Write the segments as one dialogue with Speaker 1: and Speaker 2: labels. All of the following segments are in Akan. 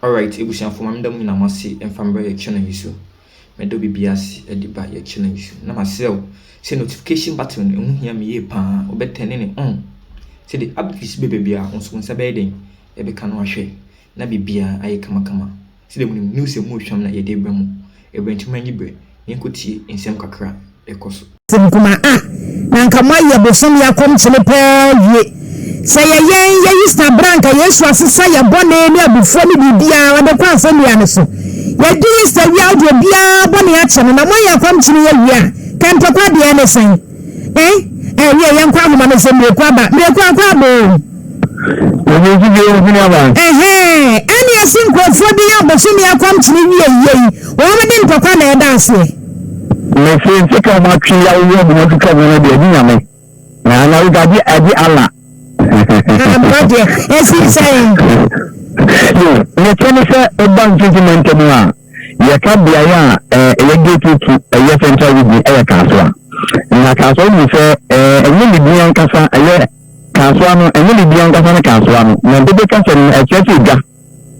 Speaker 1: Alright, ebusian for mamda mu na masi emfambre ye channel yiso. Medo bibiasi ediba ye channel yiso. Na masel say notification button ehun hia me ye pa obetene ne on. Say the updates bebia onso nsa be den e be ka no ahwe. Na bibia aye kama. Say the news e mu hwam na ye de bra mu. E brentima nyibre. Yenkotie ensem kakra ekoso.
Speaker 2: Kuma na nka moye bosom ya kom chile pa ye. Say ye Easter branca yesu asesa ye bone ni abufo ni bibia wade kwa asem ya ne so ye di Easter wi audio bia bone a chene na moya kwam chine ye wi a kan to kwa de ne sen ye yan kwa homa ne se mrekwa kwa bo
Speaker 3: ye ji ye huni aba
Speaker 2: ani asin ko fo bi ya bosom ya kwam chine wi ye o wade ntokwa na e dance
Speaker 3: me se se ka ma twi ya wo mo tuka mo de ni nyame na ugadi adi ala
Speaker 2: brother, as he saying,
Speaker 3: you tell us about judgment. You can't be a get to a yes and try with the air castle. And I can only say, a really beyond Casa, a year Casuano, and really beyond Casa Casuano. Now, the Castle, a church gas.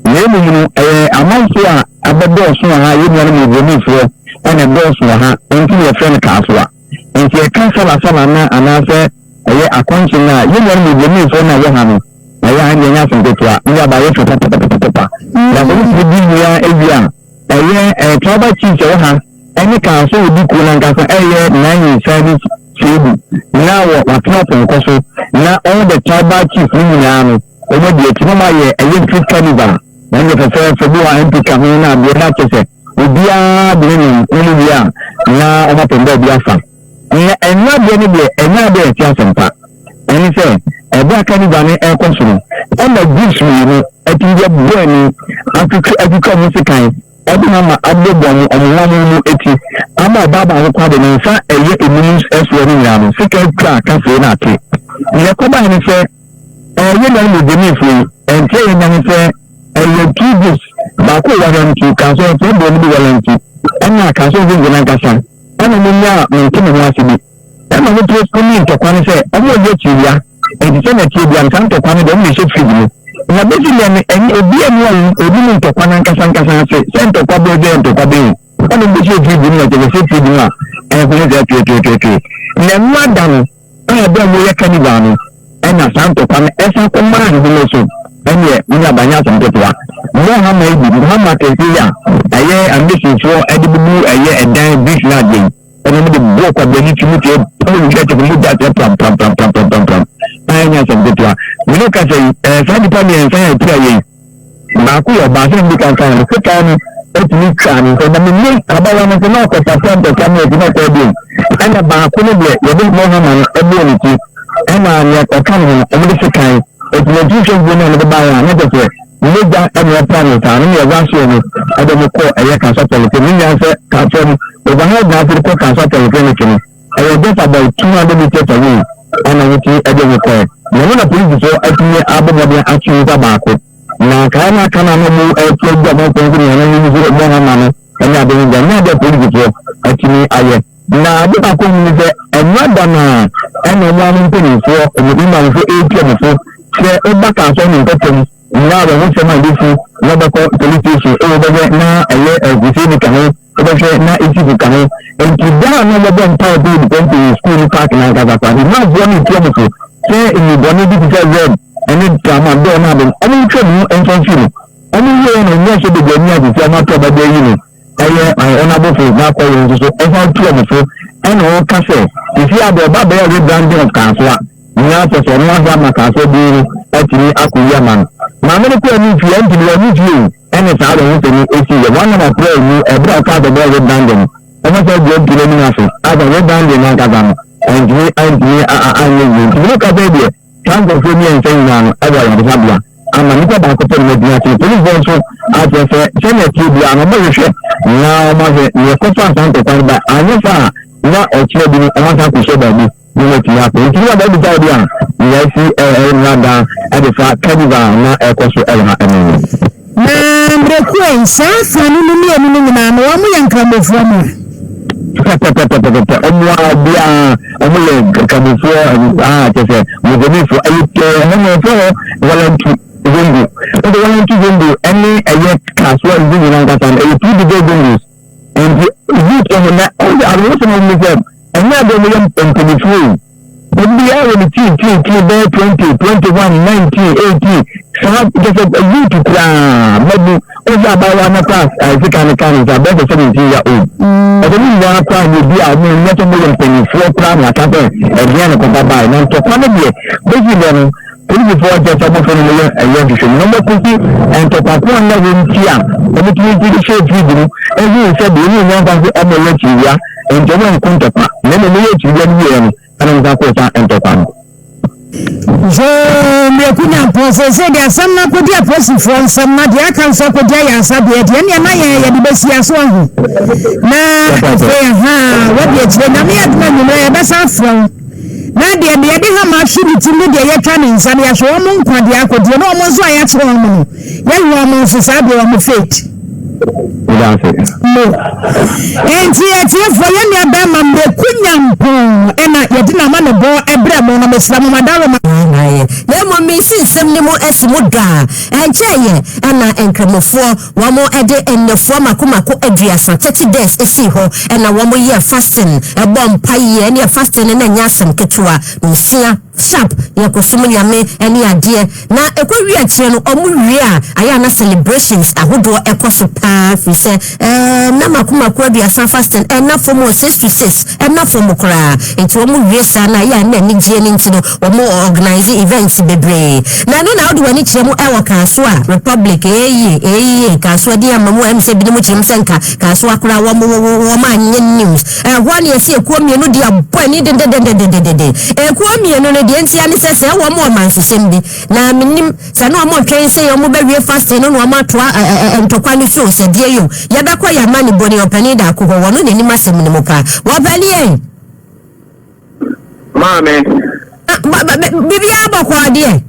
Speaker 3: Maybe a month here, a bed door, so I would want to move for and a boss for her into a friend castle. And she a castle as and I say, a conscience na you want me to me for na yohano na ya hanya nya so betwa ya ba ye papa na bo bi ya evia tribal chief yo ha any council will be cool and gas nine service chibu na wa top nkoso na all the tribal chief ni na no o mo die timo ma ye free carnival na ye fe bo a MP ka ho na bi na chese obi a bi ni bi a na o ma pembe bi afa and not any day, and not there, Chasempa. And he said, a black cannibal air consul. And the dish me, I think you're burning after come with the kind. Every mama, I did one on 180. I'm a baba who called an answer, a year in news as well in Ram, second crack, and say not it. Yakoba and he said, you know, with the new and saying, and he said, you keep this, Baku warranty, council, to be warranty, and I council in the Lancaster. Ana munya mtini mwasibi ema mtu kumi mtokwani se omo ye chiya enti se na chiya nka mtokwani do mi se fridge na besi le eni obi enu obi mtokwana nkasa se ntokwa be ntokwa be ana besi fridge ni na se fridge na ko ze tete na madam ana be mo ye kanibal no ena santo kwana esa ko mara ni lo so eni nya banya so ntotwa mo ha ma ibi mo ma te ya aye ambition for edibu aye edan big na dey and the book of the literature, you get to look at pam. I know some good one. We look at a funny family and say, play. Baku or Basin, we can find a quick time, ethnic crime, so the meaning about one of the knock of a friend of family is not doing. And a Baku, you don't know how ability, and I'm yet a coming of the kind. It's the Jewish women of the buyer, another way. Make that every planet, and you're rushing. I don't call a year concept of the answer, confirm. Overhead now to cook and sort of anything. I was just about 200 meters away, and I would see a day required. No one of these before I think Abu Dhabi actually tobacco. Now, can I move a program of company and use more money? And I believe the other police before actually I now, I couldn't say another man and a woman penny for a woman for 8 years before. Say, oh, back and so many now the one summer this never call police station over there now a year as we see the canoe. Na isi bukane enti da na mo bon pa bi the school park na ga pa ni na bo ni tiamo so say in the body bi say red and it drama do na be oni twa mu enfantry oni ye no no so be the ni ati tiamo to ba dey ni aye honorable for na call you so enfantry mo so and o ka say if you are the ba be rebranding of council na to so no ha ma council bi ati ni akuya man ma me ko ni fi enti ni and it's out of the one of my prayer you a broad card of red banding. I must have good to any nothing. As a red banding on Kazan and we look at baby. Can't go through me and saying now, I want to have you. I'm a little back to the police also. As I said, send it to you. I'm a very sure. Now, my conference to find that I never not a children. I want to show baby. You know what happen. If you have any idea, you see a at the fact, Kadiva, not a question ever.
Speaker 2: Mrekwe sasa nini na mwamu yankambo fomu
Speaker 3: omwa bia omule kamufo tese muzemi fo ayike hono fo walantu zungu ndo walantu zungu any aye be 20 21 19 18 so just a youth maybe over about 1 class I think can about 17 years old I don't want to try to be a not more than 24 plan like happen again ko baba na to kwa be basically before just about a young show number 50 and to papa na wontia and it will be show video and you said you want to about you and you want to talk na me you you and that was and talk
Speaker 2: je me kunya process dia samna ko dia process from samna dia kan so ko dia ya sabe dia ne ma ya di besia so hu na what dia tire na me ya tuna nyumre be sa from na dia de ha ma hwiri ti mu dia ye twa ne nsa ya so mo nkwa dia akodie na o mo so ya kire o mo ya yu mo so sa dia o mo faith no enti eti for ye ne ba ma me kunya mpo ena ye di na ma ne bo ebre mo na mesra mo madaro ma na mo me sinsem ni mo esimo da encheye ana enkremofo wo mo ede ennefo makomako aduasa 30 days esi ho ena wo mo ye fasting ebo mpaye ne fasting na nya asem ketua nsia sharp ye kosum nyame ene ade na ekwawi akire no omo wi a aya na celebrations ahodo ekoso pa fi se na makomako aduasa fasting ena from 6 to 6 ena from kra enti omo wi sa na ya na ni gie ni ntino omo organize events bebre na no na odi wani kire mu ewo kaso a republic kaso dia mamu MC bi mu kire msenka kaso akura wo ma anye news ho na yesi ekuo mienu dia boy ni de ekuo mienu no de ntia ni sese wo mo man hyehyem bi na minim sa no mo twen se yo mo ba wie fasting no mo atoa ntokwa ni show se die yo ya da kwa ya mani boni opani da ko wo no ni masem ni mo pa wo bali
Speaker 3: Mame
Speaker 2: bibi abakwa die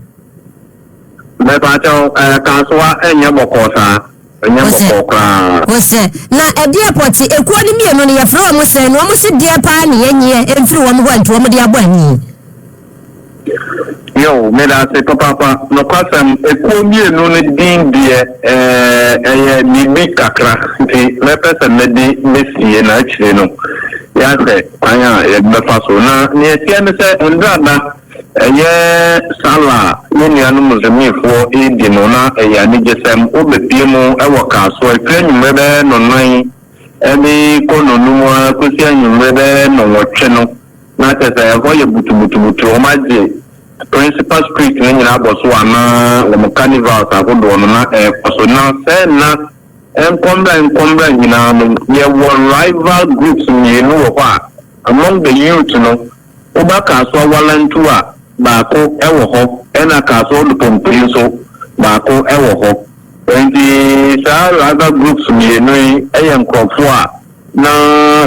Speaker 3: me pa cho kaswa enya bokosa enya bokokra
Speaker 2: wose na edi airport ekuo ni mienu ne yefro wo se no mo se die pa ne yenye emfiri wo mo wantu wo mo de abani
Speaker 3: yo me da se papa no kwasam ekuo mienu ne din die bibi kakra ti me pesa me di mesie na chire no ya se anya e be faso na ne tie ne se ndrada sala yeni anu muzemifo edi no na yani jesem obepiem ewo kaso ekanyumebe no nan ebi kono nuwa kusi anyumebe no wotwe no na tesa yako ye butu omaje principal street ni nyina boso ana wo carnival ta godo no na koso na se na enkombra nyina no ye rival groups ni no wo kwa among the youth no oba kaso walantua baako ewo ho ena kaso lupompin so baako ewo ho enti sa other groups ni no eyen krofo a na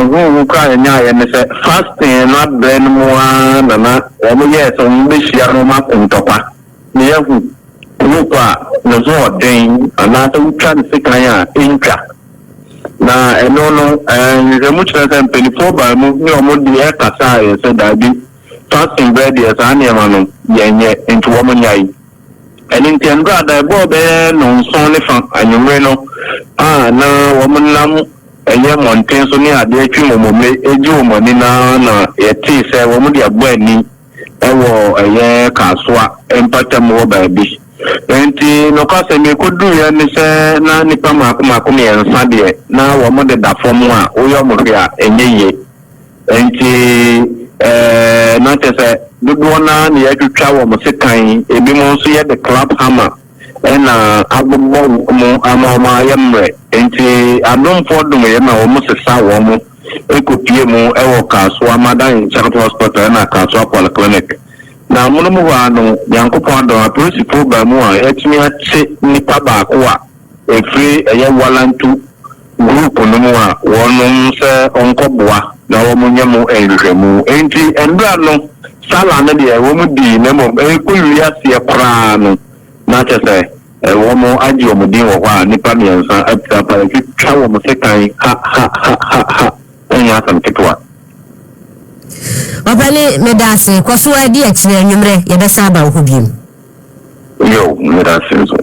Speaker 3: hu ka nya ya ne se fasting na brain mo na omo ye so mbe shia no ma kontopa ni yahu group a no so odin ana to try to say kan intra na eno no nzemu chira mpelifo ba mu ni omo di e kasa ye so dabi fasting bread yes aniema no yenye into woman yai and in tendra da bo be no so le fa anyumre no na woman nam eye monten so ni ade atwi momome eji omoni na yeti se womu de agbo ani ewo eye kasoa empatam wo ba bi enti no ka se me kodu ye ni se na nipa mako me ensa de na womu de da fom a oyo mo hia enye enti na tese dudu na ne ya twitwa wo mo sekan ebi mo so ye the club hammer na agbogbo mo ama yemre enti adomfo dum ye na wo mo sesa wo mo ekopie mo ewo kaso amadan charity hospital na kaso polyclinic na mo mo wa no yankopon do principal ba mo a etimi ache nipa ba ko a efri eye walantu group no mo a wonum se onkoboa na wo munyamo enhwemu enti endra no sala na de wo mu di na mo ekulia se pra no na tese wo mo agi wo mu di wo kwa nipa miensa apta pa twa wo mu sekan ha enya sam kitwa
Speaker 2: obale medase kwaso adi akire anwumre ye besa ba wo biem
Speaker 3: yo medase so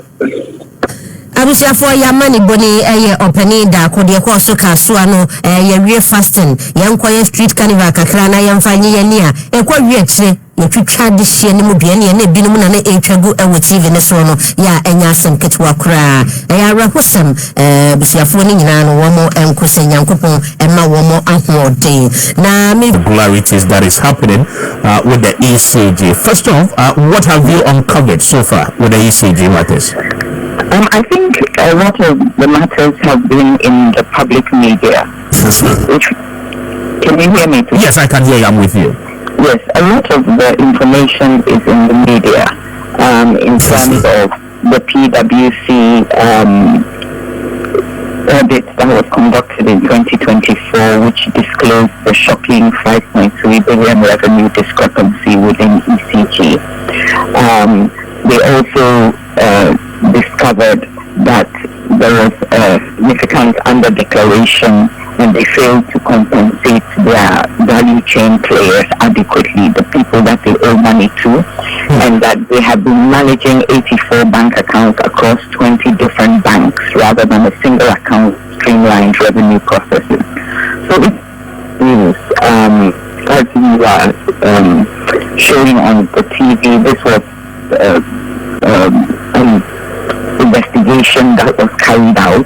Speaker 2: abusiafo ya mani boni eye openi da kodie kwa so kaso ano ye wie fasting ye nkoye street carnival kakra na ye mfanyi ye nia ekwa wie kire yɛtwitwa de hye ne mu duane ne binom na ne etwagu ewo TV ne so no ya enya asem ketwa kra ya rahosem busuafo ne nyina no wo mo enkose nyankopon emma wo mo ahode na me
Speaker 4: regularities that is happening with the ECG. First off, what have you uncovered so far with the ECG matters?
Speaker 3: I think a lot of the matters have been in the public media. Can you hear me? Please?
Speaker 4: Yes, I can hear you. I'm with you.
Speaker 3: Yes, a lot of the information is in the media in terms of the PwC audit that was conducted in 2024, which disclosed the shocking 5.3 billion revenue discrepancy within ECG. They also discovered that there was a significant under-declaration and they failed to compensate their value chain players adequately, the people that they owe money to, and that they have been managing 84 bank accounts across 20 different banks rather than a single account streamlined revenue processes. So it means, as you are showing on the TV, this was an investigation that was carried out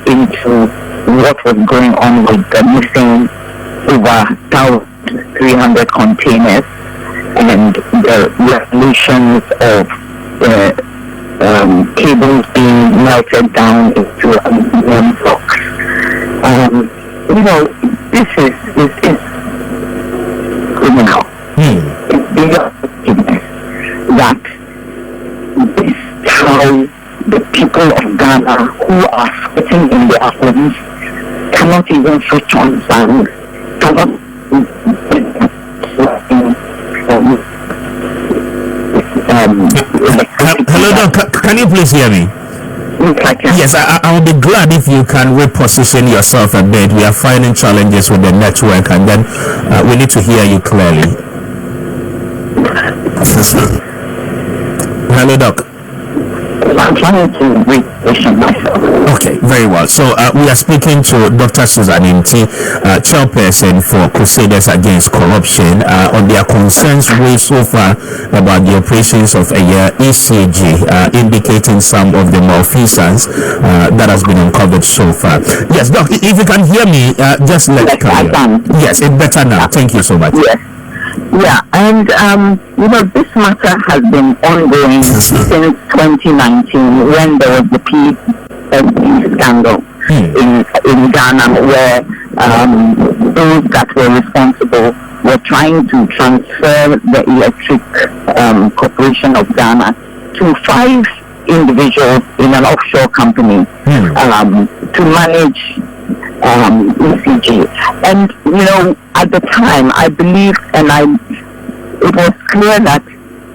Speaker 3: into what was going on with the missing over 1,300 containers and the resolutions of the cables being melted down into one blocks. This is criminal. It's beyond forgiveness that this is how the people of Ghana who are sitting in their homes cannot even switch on sound, cannot
Speaker 4: hello, Doc, can you please hear me? Yes, I'll be glad if you can reposition yourself a bit. We are finding challenges with the network and then we need to hear you clearly. Hello, Doc.
Speaker 3: I'm trying to reposition myself.
Speaker 4: Okay, very well. So we are speaking to Dr. Susan Inti, chairperson for Crusaders Against Corruption, on their concerns raised so far about the operations of a ECG, indicating some of the malfeasance that has been uncovered so far. Yes, Doc, if you can hear me, just let me come here. Yes, it's better now. Thank you so much.
Speaker 3: Yes. Yeah, and this matter has been ongoing since 2019 when there was the PSB scandal in Ghana, where those that were responsible were trying to transfer the Electric Corporation of Ghana to 5 individuals in an offshore company to manage ECG. And at the time, I believe, it was clear that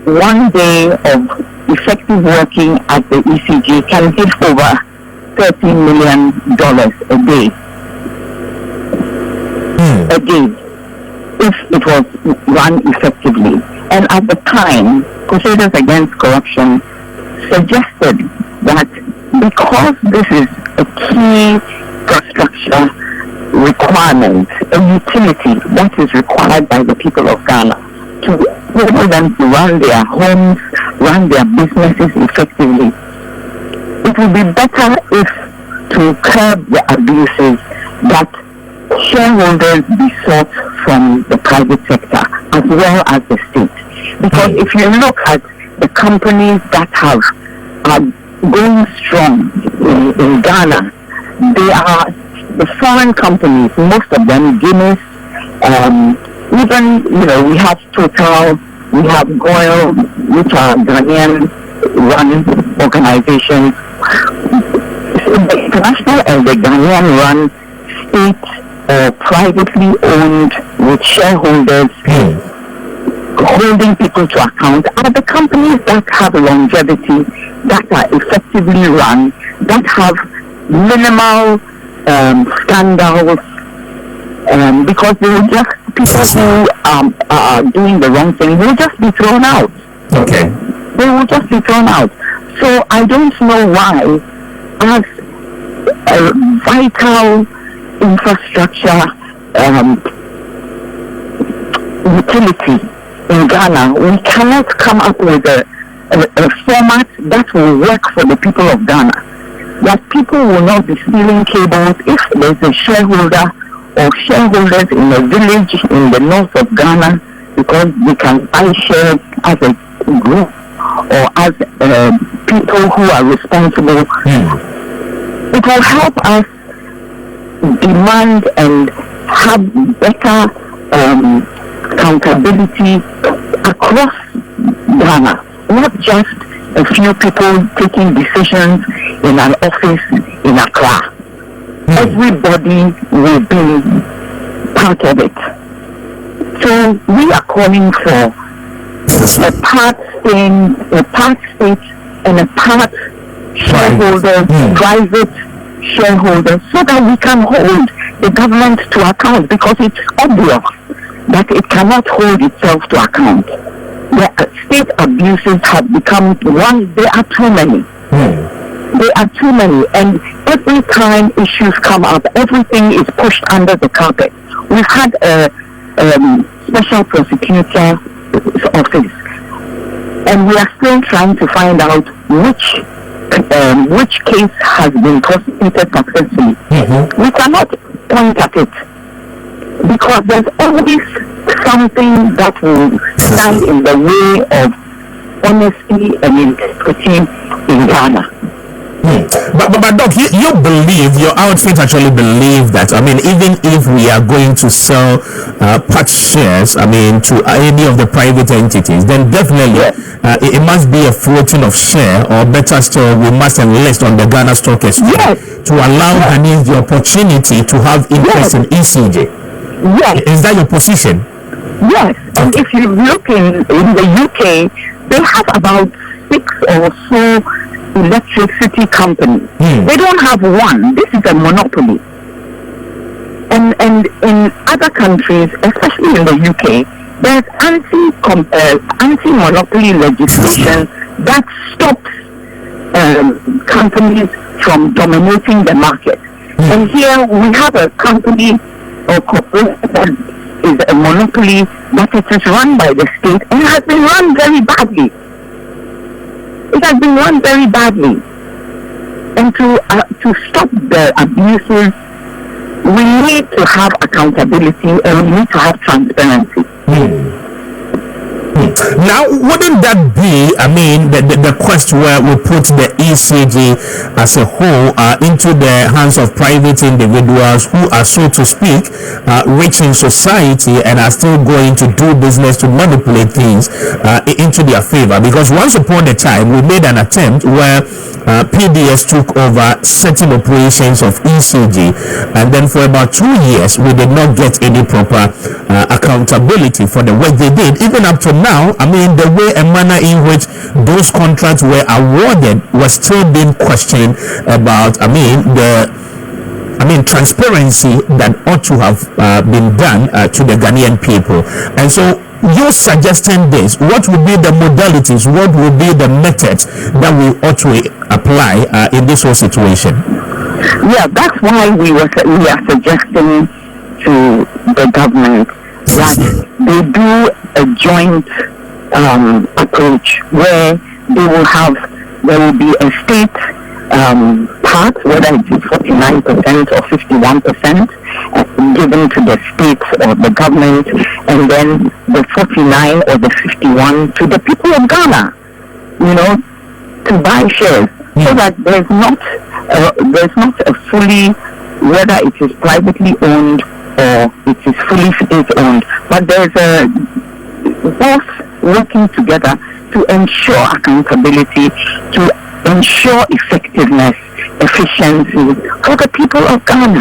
Speaker 3: one day of effective working at the ECG can give over $13 million a day. A day, if it was run effectively. And at the time, Crusaders Against Corruption suggested that because this is a key infrastructure requirement, a utility that is required by the people of Ghana to enable them to run their homes, run their businesses effectively, it would be better if, to curb the abuses, that shareholders be sought from the private sector as well as the state. Because if you look at the companies that are going strong in Ghana, they are the foreign companies, most of them Guinness, even, we have Total, we have Goil, which are Ghanaian-run organizations. The international and the Ghanaian-run state or privately owned with shareholders holding people to account are the companies that have longevity, that are effectively run, that have minimal scandals, because they will just, people who are doing the wrong thing will just be thrown out.
Speaker 4: Okay.
Speaker 3: They will just be thrown out. So I don't know why, as a vital infrastructure utility in Ghana, we cannot come up with a format that will work for the people of Ghana. That people will not be stealing cables if there's a shareholder or shareholders in a village in the north of Ghana, because they can buy shares as a group or as people who are responsible. It will help us demand and have better accountability across Ghana, not just a few people taking decisions in an office in Accra. Everybody will be part of it. So we are calling for a part state and a part shareholder, private shareholder, so that we can hold the government to account, because it's obvious that it cannot hold itself to account. The state abuses have become one, there are too many. There are too many, and every time issues come up, everything is pushed under the carpet. We've had a special prosecutor's office, and we are still trying to find out which case has been prosecuted successfully. We cannot point at it, because there's always something that will stand in the way of honesty and integrity in Ghana.
Speaker 4: But Doc, you believe, your outfit actually believe that, I mean, even if we are going to sell part shares, I mean, to any of the private entities, then definitely it must be a floating of share, or better still, we must enlist on the Ghana Stock Exchange to allow Ghanaians the opportunity to have interest in ECG. Is that your position? Yes.
Speaker 3: And if you look in the UK, they have about 6 or so electricity companies. They don't have one. This is a monopoly. And in other countries, especially in the UK, there's anti-monopoly legislation that stops companies from dominating the market. And here we have a company or corporation that is a monopoly, but it is run by the state and has been run very badly. It has been run very badly. And to stop the abuses, we need to have accountability and we need to have transparency.
Speaker 4: Now, wouldn't that be, I mean, the quest where we put the ECG as a whole into the hands of private individuals who are, so to speak, rich in society and are still going to do business to manipulate things into their favor? Because once upon a time, we made an attempt where PDS took over certain operations of ECG, and then for about 2 years, we did not get any proper accountability for the work they did. Even up to now, I mean, the way and manner in which those contracts were awarded was still being questioned about, transparency that ought to have been done to the Ghanaian people. And so you're suggesting this. What would be the modalities? What would be the methods that we ought to apply in this whole situation?
Speaker 3: Yeah, that's why we are suggesting to the government that they do a joint approach where there will be a state part, whether it is 49% or 51%, given to the state or the government, and then the 49 or the 51 to the people of Ghana, to buy shares, so that there's not a fully, whether it is privately owned or it is fully state owned, but there's both working together to ensure accountability, to ensure effectiveness, efficiency for the people of Ghana.